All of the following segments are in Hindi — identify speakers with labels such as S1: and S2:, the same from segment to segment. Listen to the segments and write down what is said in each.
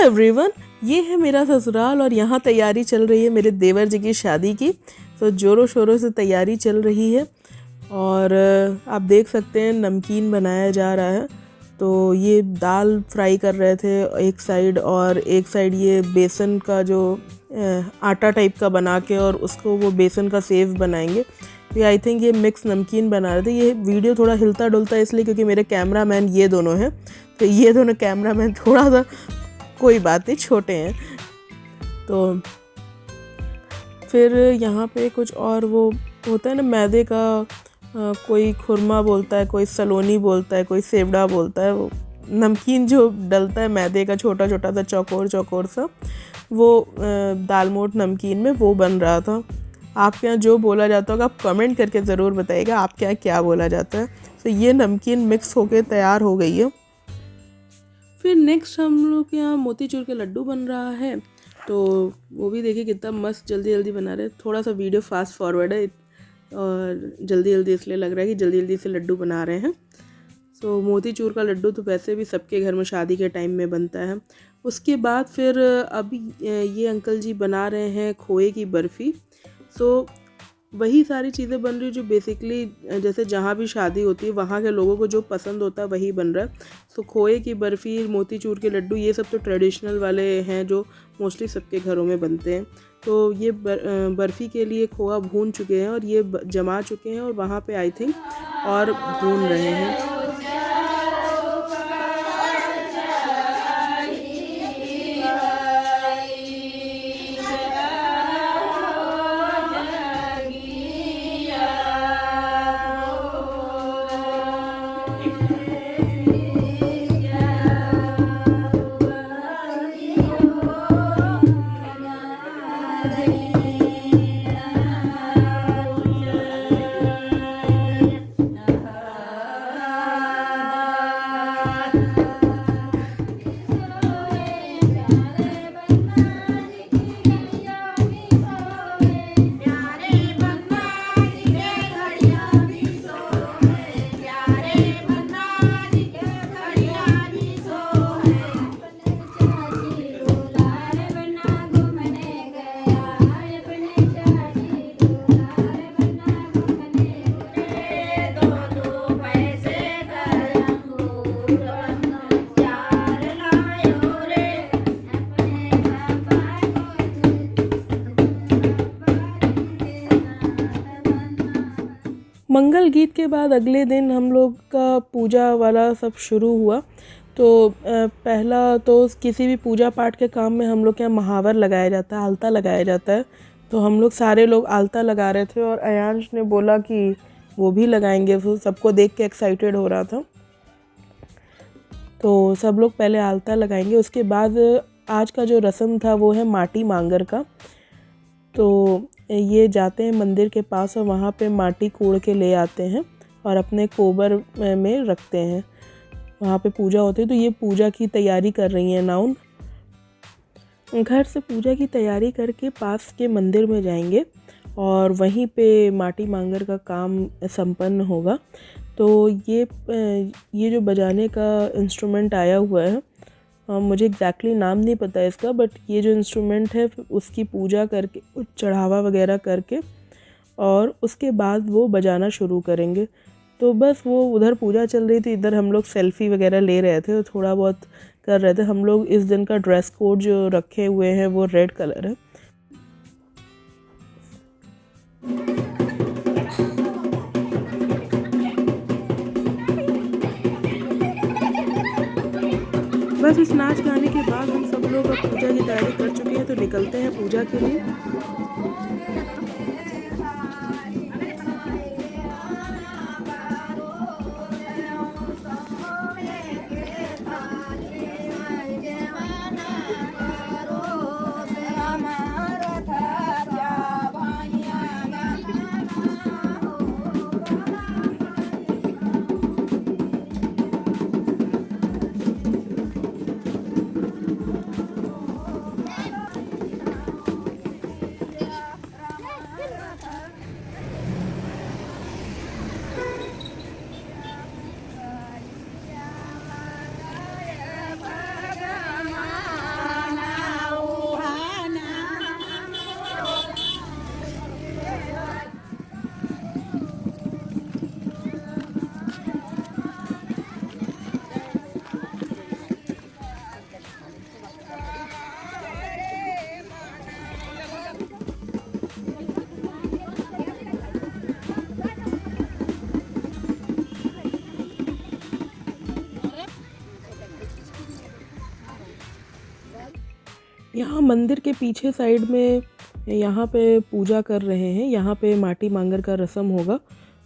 S1: एवरीवन, ये है मेरा ससुराल और यहाँ तैयारी चल रही है मेरे देवर जी की शादी की। तो ज़ोरों शोरों से तैयारी चल रही है और आप देख सकते हैं नमकीन बनाया जा रहा है। तो ये दाल फ्राई कर रहे थे एक साइड, और एक साइड ये बेसन का जो आटा टाइप का बना के और उसको वो बेसन का सेव बनाएंगे। तो आई थिंक ये मिक्स नमकीन बना रहे थे। ये वीडियो थोड़ा हिलता डुलता है इसलिए क्योंकि मेरे कैमरामैन ये दोनों हैं। तो ये दोनों कैमरामैन थोड़ा सा, कोई बात नहीं, छोटे हैं। तो फिर यहाँ पे कुछ और वो होता है ना, मैदे का कोई खुरमा बोलता है, कोई सलोनी बोलता है, कोई सेवड़ा बोलता है। वो नमकीन जो डलता है मैदे का, छोटा छोटा सा चौकोर चौकोर सा, वो दालमोट नमकीन में वो बन रहा था। आपके यहाँ जो बोला जाता होगा आप कमेंट करके ज़रूर बताइएगा आपके यहाँ क्या बोला जाता है। तो ये नमकीन मिक्स होके तैयार हो गई है। फिर नेक्स्ट हम लोग के यहाँ मोतीचूर के लड्डू बन रहा है। तो वो भी देखिए कितना मस्त जल्दी जल्दी बना रहे हैं। थोड़ा सा वीडियो फास्ट फॉरवर्ड है और जल्दी जल्दी इसलिए लग रहा है कि जल्दी जल्दी से लड्डू बना रहे हैं। तो मोतीचूर का लड्डू तो वैसे भी सबके घर में शादी के टाइम में बनता है। उसके बाद फिर अभी ये अंकल जी बना रहे हैं खोए की बर्फ़ी। सो वही सारी चीज़ें बन रही जो बेसिकली जैसे जहाँ भी शादी होती है वहाँ के लोगों को जो पसंद होता है वही बन रहा है। सो खोए की बर्फ़ी, मोतीचूर के लड्डू, ये सब तो ट्रेडिशनल वाले हैं जो मोस्टली सबके घरों में बनते हैं। तो ये बर्फ़ी के लिए खोआ भून चुके हैं और ये जमा चुके हैं और वहाँ पे आई थिंक और भून रहे हैं। मंगल गीत के बाद अगले दिन हम लोग का पूजा वाला सब शुरू हुआ। तो पहला तो किसी भी पूजा पाठ के काम में हम लोग के यहाँ महावर लगाया जाता है, आलता लगाया जाता है। तो हम लोग सारे लोग आलता लगा रहे थे और अयांश ने बोला कि वो भी लगाएंगे। वो सबको देख के एक्साइटेड हो रहा था। तो सब लोग पहले आलता लगाएंगे, उसके बाद आज का जो रस्म था वो है माटी मांगर का। तो ये जाते हैं मंदिर के पास और वहाँ पे माटी कोड़ के ले आते हैं और अपने कोबर में रखते हैं। वहाँ पे पूजा होती है। तो ये पूजा की तैयारी कर रही हैं नाउन। घर से पूजा की तैयारी करके पास के मंदिर में जाएंगे और वहीं पे माटी मांगर का काम संपन्न होगा। तो ये जो बजाने का इंस्ट्रूमेंट आया हुआ है, मुझे एग्जैक्टली नाम नहीं पता है इसका, बट ये जो इंस्ट्रूमेंट है उसकी पूजा करके, चढ़ावा वगैरह करके और उसके बाद वो बजाना शुरू करेंगे। तो बस वो उधर पूजा चल रही थी, इधर हम लोग सेल्फ़ी वगैरह ले रहे थे और थोड़ा बहुत कर रहे थे। हम लोग इस दिन का ड्रेस कोड जो रखे हुए हैं वो रेड कलर है। बस इस नाच गाने के बाद हम सब लोग अब पूजा की तैयारी कर चुके हैं। तो निकलते हैं पूजा के लिए। यहाँ मंदिर के पीछे साइड में यहाँ पे पूजा कर रहे हैं, यहाँ पे माटी मांगर का रस्म होगा।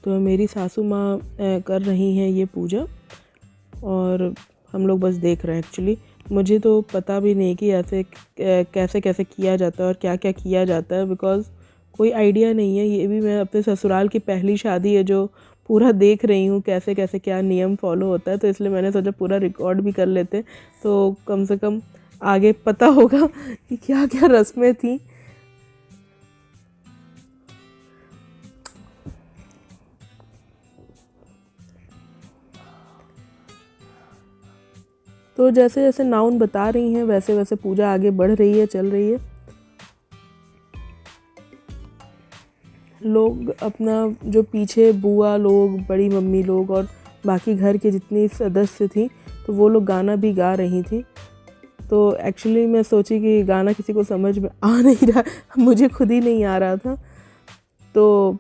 S1: तो मेरी सासू माँ कर रही हैं ये पूजा और हम लोग बस देख रहे हैं। एक्चुअली मुझे तो पता भी नहीं कि ऐसे कैसे कैसे किया जाता है और क्या क्या किया जाता है, बिकॉज़ कोई आइडिया नहीं है। ये भी मैं अपने ससुराल की पहली शादी है जो पूरा देख रही हूँ कैसे कैसे क्या नियम फॉलो होता है, तो इसलिए मैंने सोचा पूरा रिकॉर्ड भी कर लेते तो कम से कम आगे पता होगा कि क्या क्या रस्में थी। तो जैसे जैसे नाउन बता रही हैं वैसे वैसे पूजा आगे बढ़ रही है, चल रही है। लोग अपना जो पीछे बुआ लोग, बड़ी मम्मी लोग और बाकी घर के जितनी सदस्य थी तो वो लोग गाना भी गा रही थी। तो एक्चुअली मैं सोची कि गाना किसी को समझ में आ नहीं रहा, मुझे खुद ही नहीं आ रहा था, तो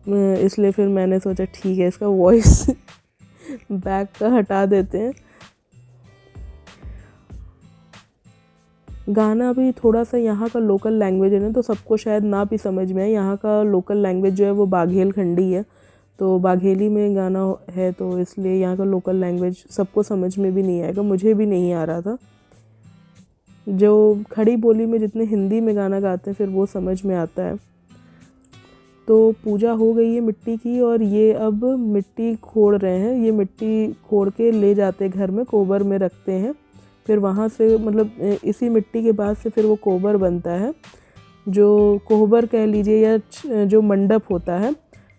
S1: इसलिए फिर मैंने सोचा ठीक है इसका वॉइस बैक का हटा देते हैं। गाना भी थोड़ा सा यहाँ का लोकल लैंग्वेज है ना, तो सबको शायद ना भी समझ में आए। यहाँ का लोकल लैंग्वेज जो है वो बाघेलखंडी है, तो बाघेली में गाना है, तो इसलिए यहाँ का लोकल लैंग्वेज सबको समझ में भी नहीं आएगा, मुझे भी नहीं आ रहा था। जो खड़ी बोली में जितने हिंदी में गाना गाते हैं फिर वो समझ में आता है। तो पूजा हो गई है मिट्टी की और ये अब मिट्टी खोड़ रहे हैं। ये मिट्टी खोड़ के ले जाते घर में, कोबर में रखते हैं। फिर वहाँ से मतलब इसी मिट्टी के बाद से फिर वो कोबर बनता है, जो कोहबर कह लीजिए या जो मंडप होता है,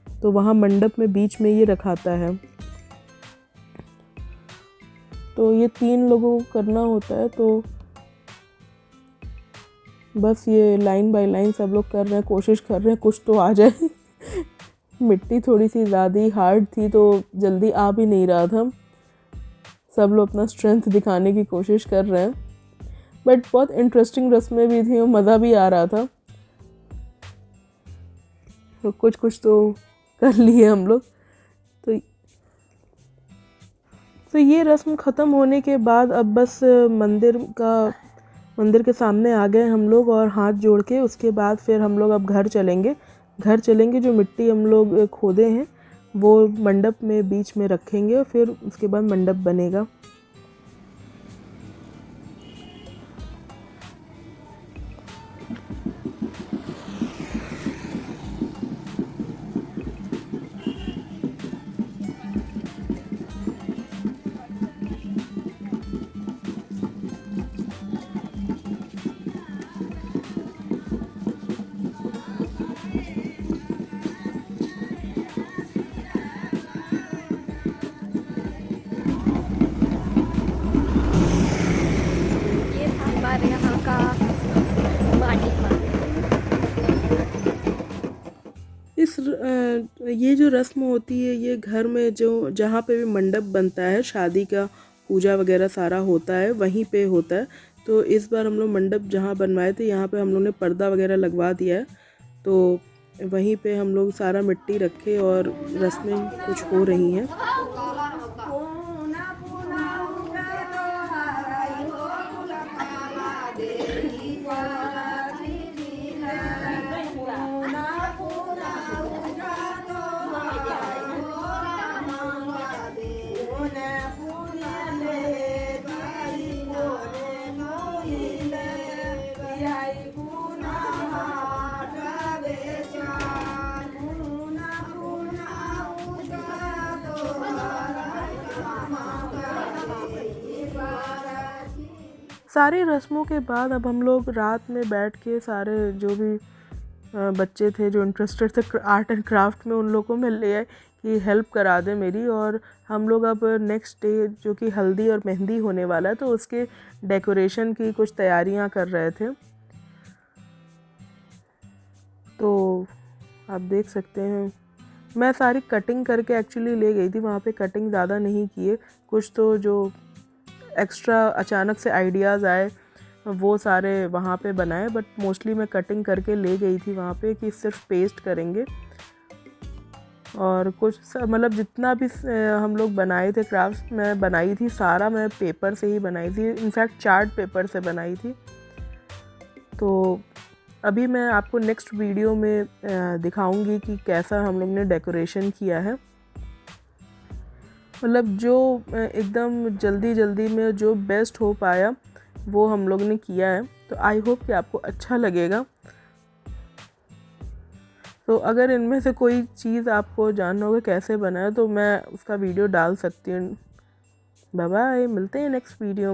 S1: तो वहाँ मंडप में बीच में ये रखाता है। तो ये 3 लोगों को करना होता है, तो बस ये लाइन बाय लाइन सब लोग कर रहे हैं, कोशिश कर रहे हैं कुछ तो आ जाए। मिट्टी थोड़ी सी ज़्यादा ही हार्ड थी तो जल्दी आ भी नहीं रहा था। सब लोग अपना स्ट्रेंथ दिखाने की कोशिश कर रहे हैं, बट बहुत इंटरेस्टिंग रस्में भी थी और मज़ा भी आ रहा था। तो कुछ तो कर लिए हम लोग। तो ये रस्म ख़त्म होने के बाद अब बस मंदिर के सामने आ गए हम लोग और हाथ जोड़ के उसके बाद फिर हम लोग अब घर चलेंगे। जो मिट्टी हम लोग खोदे हैं वो मंडप में बीच में रखेंगे और फिर उसके बाद मंडप बनेगा। ये जो रस्म होती है ये घर में जो जहाँ पे भी मंडप बनता है, शादी का पूजा वगैरह सारा होता है वहीं पे होता है। तो इस बार हम लोग मंडप जहाँ बनवाए थे यहाँ पे हम लोग ने पर्दा वगैरह लगवा दिया है, तो वहीं पे हम लोग सारा मिट्टी रखे और रस्में कुछ हो रही हैं। सारी रस्मों के बाद अब हम लोग रात में बैठ के सारे जो भी बच्चे थे जो इंटरेस्टेड थे आर्ट एंड क्राफ्ट में, उन लोगों में ले आए कि हेल्प करा दे मेरी। और हम लोग अब नेक्स्ट डे जो कि हल्दी और मेहंदी होने वाला है तो उसके डेकोरेशन की कुछ तैयारियां कर रहे थे। तो आप देख सकते हैं मैं सारी कटिंग करके एक्चुअली ले गई थी, वहाँ पे कटिंग ज़्यादा नहीं किए, कुछ तो जो एक्स्ट्रा अचानक से आइडियाज़ आए वो सारे वहाँ पे बनाए, बट मोस्टली मैं कटिंग करके ले गई थी वहाँ पे कि सिर्फ पेस्ट करेंगे। और कुछ मतलब जितना भी हम लोग बनाए थे क्राफ्ट्स मैं बनाई थी, सारा मैं पेपर से ही बनाई थी, इनफैक्ट चार्ट पेपर से बनाई थी। तो अभी मैं आपको नेक्स्ट वीडियो में दिखाऊंगी कि कैसा हम लोग ने डेकोरेशन किया है। मतलब जो एकदम जल्दी जल्दी में जो बेस्ट हो पाया वो हम लोग ने किया है। तो आई होप कि आपको अच्छा लगेगा। तो अगर इनमें से कोई चीज़ आपको जानना होगा कैसे बनाए तो मैं उसका वीडियो डाल सकती हूँ। बाय बाय, मिलते हैं नेक्स्ट वीडियो में।